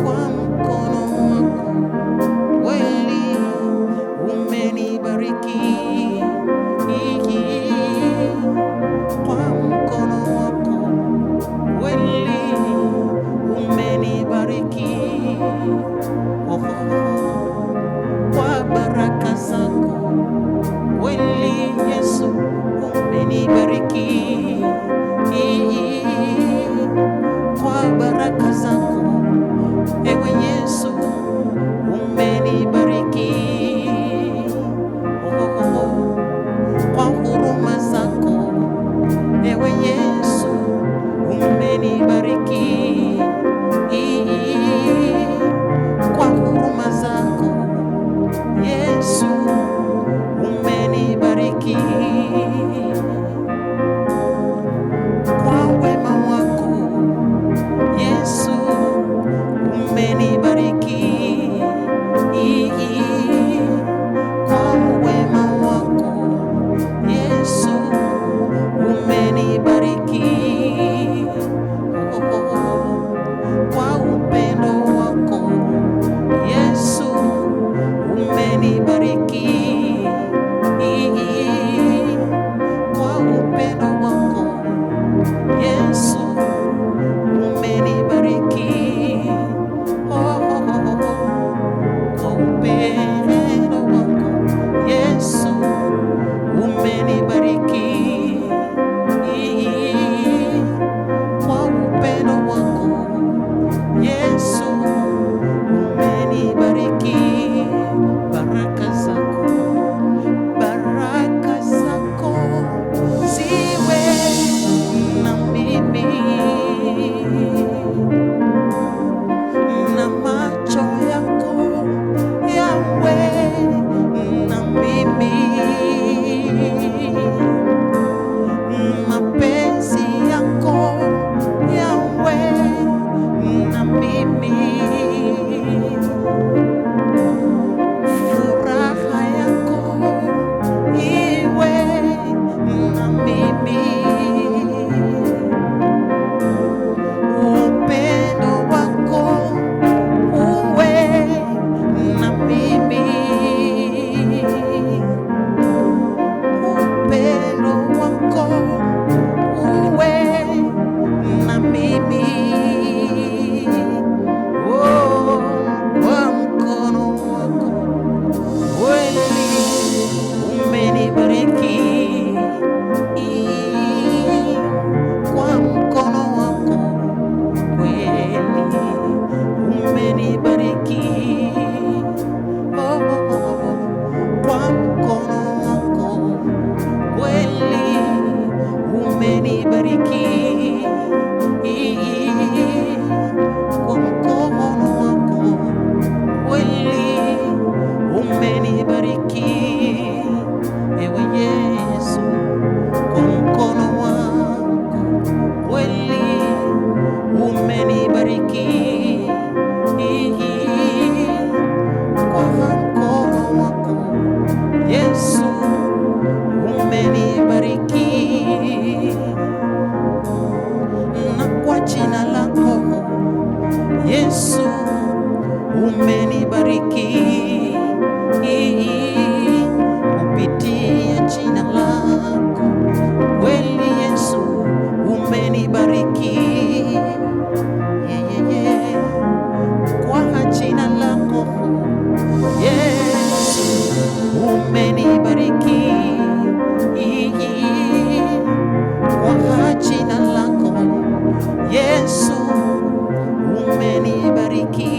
kwa mkono wako kweli umenibariki, kwa mkono wako kweli umenibariki, kwa baraka zako kweli Yesu umenibariki, kwa baraka zako ewe Yesu umenibariki, kwa huruma zako ewe Yesu umenibariki, kwa huruma zako Yesu umenibariki, kwa wema wako Yesu umenibariki, kwa wema wako Yesu umenibariki, kwa upendo wako Yesu umenibariki, kwa upendo wako Yesu umenibariki, kwa upendo wako Yesu umenibariki, kwa upendo wako Yesu umenibariki, baraka zako ziwe na mimi, na macho yako yawe na mimi, mapenzi yako yawe na mimi, furaha yako iwe na mimi, upendo wako uwe na mimi, upendo wako uwe na mimi, kwa mkono wako kweli umenibariki, kwa mkono wako kweli umenibariki, kwa mkono wako kweli umenibariki, kwa mkono wako kweli umenibariki, ewe Yesu, kwa mkono wako kweli umenibariki, kwa mkono wako Yesu umenibariki, na kwa jina lako Yesu umenibariki, kupitia jina lako kweli Yesu umenibariki, kwa jina lako Yesu umenibariki, kwa jina lako Yesu umenibariki.